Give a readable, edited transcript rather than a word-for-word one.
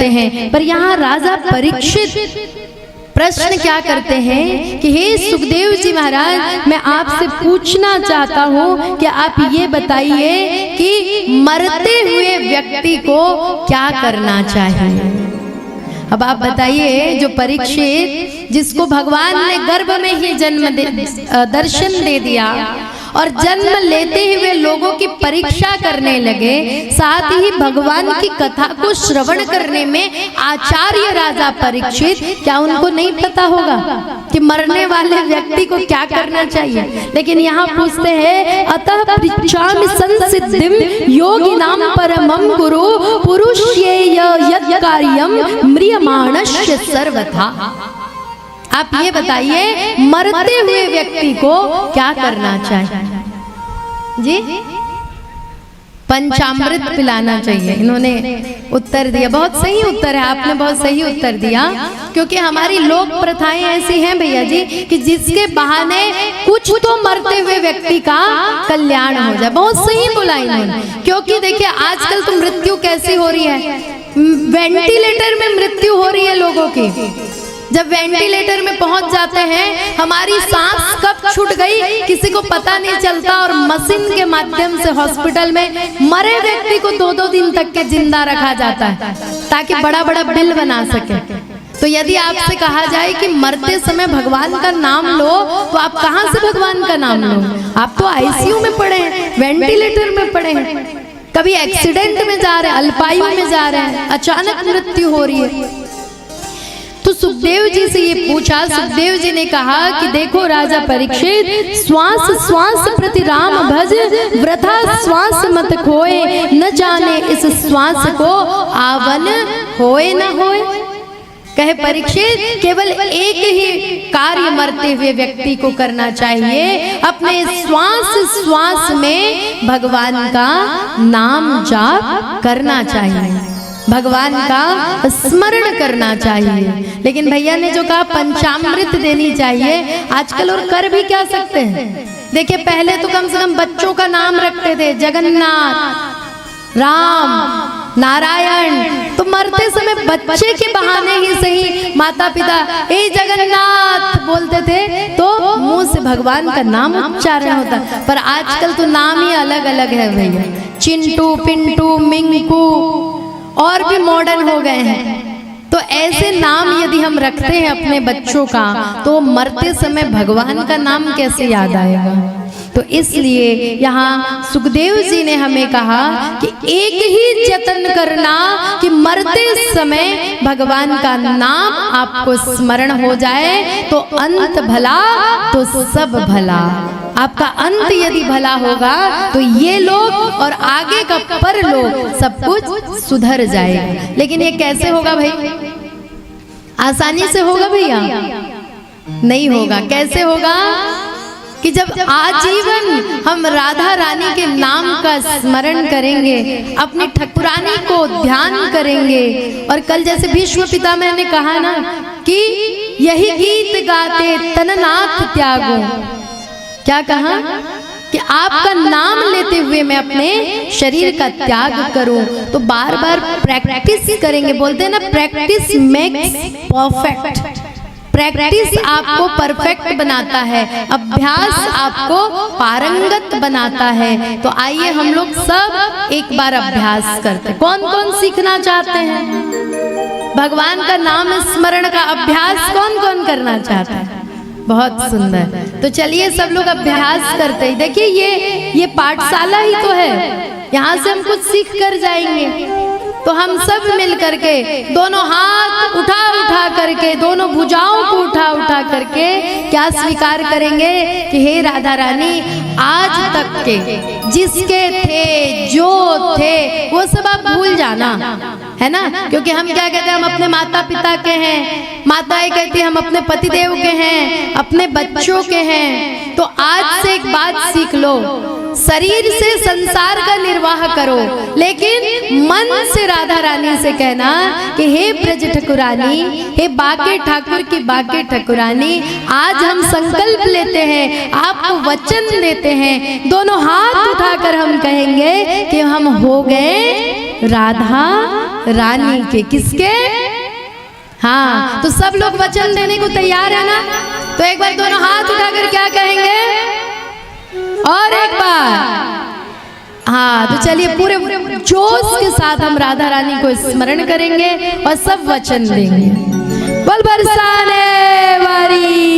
करते हैं। पर यहाँ राजा परीक्षित प्रश्न क्या करते हैं कि हे सुखदेव जी महाराज, मैं आपसे पूछना चाहता हूँ कि आप ये बताइए कि मरते हुए व्यक्ति को क्या करना चाहिए। अब आप बताइए, जो परीक्षित जिसको भगवान ने गर्भ में ही दर्शन दे दिया और जन्म लेते हुए लोगों की परीक्षा करने लगे, साथ ही भगवान की कथा को श्रवण करने में आचार्य राजा परीक्षित, क्या उनको नहीं पता होगा कि मरने वाले व्यक्ति को क्या करना चाहिए। लेकिन यहाँ पूछते हैं, अतः पृच्छामि संसिद्धिं योगिनां परमं गुरु पुरुषयेय यत् कार्यं म्रियमाणस्य सर्वथा। आप ये बताइए, मरते हुए व्यक्ति को क्या करना चाहिए जी। पंचामृत पिलाना चाहिए, इन्होंने उत्तर दिया। बहुत सही उत्तर है, आपने बहुत सही उत्तर दिया, क्योंकि हमारी लोक प्रथाएं ऐसी हैं भैया जी कि जिसके बहाने कुछ तो मरते हुए व्यक्ति का कल्याण हो जाए। बहुत सही बोला इन्होंने, क्योंकि देखिए आजकल तो मृत्यु कैसी हो रही है, वेंटिलेटर में मृत्यु हो रही है लोगों की। जब वेंटिलेटर में पहुंच जाते हैं, हमारी सांस कब छूट गई किसी को पता नहीं चलता, और मशीन के माध्यम से हॉस्पिटल में मरे व्यक्ति को 2-2 दिन तक के जिंदा रखा जाता है ताकि बड़ा बड़ा बिल बना सके। तो यदि आपसे कहा जाए कि मरते समय भगवान का नाम लो, तो आप कहाँ से भगवान का नाम लो? आप तो आईसीयू में पड़े हैं, वेंटिलेटर में पड़े हैं, कभी एक्सीडेंट में जा रहे हैं, अल्पायु में जा रहे हैं, अचानक मृत्यु हो रही है। तो सुखदेव जी से ये पूछा, सुखदेव जी ने कहा कि देखो राजा परीक्षित, श्वास श्वास प्रति राम भज, वृथा श्वास मत खोए, न जाने इस श्वास को आवन होए न होए। कहे परीक्षित, केवल एक ही कार्य मरते हुए व्यक्ति को करना चाहिए, अपने श्वास श्वास में भगवान का नाम जाप करना चाहिए, भगवान का स्मरण करना चाहिए। लेकिन भैया ने जो कहा पंचामृत देनी चाहिए, आजकल और कर भी क्या सकते हैं। देखिए पहले तो कम से कम बच्चों का नाम रखते थे, जगन्नाथ, राम, नारायण। तो मरते समय बच्चे के बहाने ही सही माता पिता ए जगन्नाथ बोलते थे, तो मुंह से भगवान का नाम उच्चारण होता। पर आजकल तो नाम ही अलग अलग है भैया, चिंटू, पिंटू, मिंकू और भी मॉडर्न हो गए हैं। तो ऐसे नाम यदि हम रखते हैं अपने बच्चों का, तो मरते समय भगवान का नाम कैसे याद आएगा। तो इसलिए यहाँ सुखदेव जी ने हमें कहा कि एक ही जतन करना कि मरते समय भगवान का नाम आपको स्मरण हो जाए, तो अंत भला तो सब भला। आपका अंत यदि भला होगा तो ये लोग और आगे का परलोक सब कुछ सुधर जाएगा। लेकिन ये कैसे होगा भाई? आसानी से होगा भैया? नहीं होगा। कैसे होगा? कि जब आजीवन हम राधा रानी के नाम का स्मरण करेंगे, अपनी ठकुरानी को ध्यान करेंगे, और कल जैसे भीष्म पितामह ने कहा ना कि यही गीत गाते तननाथ त्यागो, क्या कहा कि आपका नाम लेते हुए मैं अपने शरीर का त्याग करूं। तो बार बार प्रैक्टिस करेंगे, बोलते हैं ना प्रैक्टिस मेक्स परफेक्ट। प्रैक्टिस आपको परफेक्ट बनाता है, अभ्यास आपको पारंगत बनाता है। तो आइए हम लोग सब एक बार अभ्यास करते। कौन कौन सीखना चाहते हैं भगवान का नाम स्मरण का अभ्यास? कौन कौन करना चाहता है? बहुत सुंदर। तो चलिए सब लोग अभ्यास करते हैं। देखिए ये पाठशाला ही तो है, यहाँ से हम कुछ सीख कर जाएंगे। तो हम सब मिल करके दोनों हाथ उठा उठा करके, दोनों भुजाओं को उठा उठा करके क्या स्वीकार करेंगे कि हे राधा रानी, आज तक के जिसके थे जो थे वो सब आप भूल जाना, है ना। क्योंकि हम क्या कहते हैं, हम अपने माता पिता के हैं, माताएं कहती हैं हम अपने पतिदेव के हैं, अपने बच्चों के हैं। तो आज से एक बात सीख लो, शरीर से संसार का निर्वाह करो, लेकिन मन से राधा रानी से कहना कि हे ब्रज ठकुरानी, हे बाके ठाकुर की बाके ठकुरानी, आज हम संकल्प लेते हैं, आपको वचन देते हैं, दोनों हाथ उठाकर हम कहेंगे कि हम हो गए राधा रानी के। किसके? हाँ, तो सब लोग वचन देने को तैयार है ना? तो एक बार दोनों हाथ उठाकर क्या कहेंगे? और एक बार। हाँ, तो चलिए पूरे जोश के साथ हम राधा रानी को स्मरण करेंगे और सब वचन देंगे। बल बरसाने वाली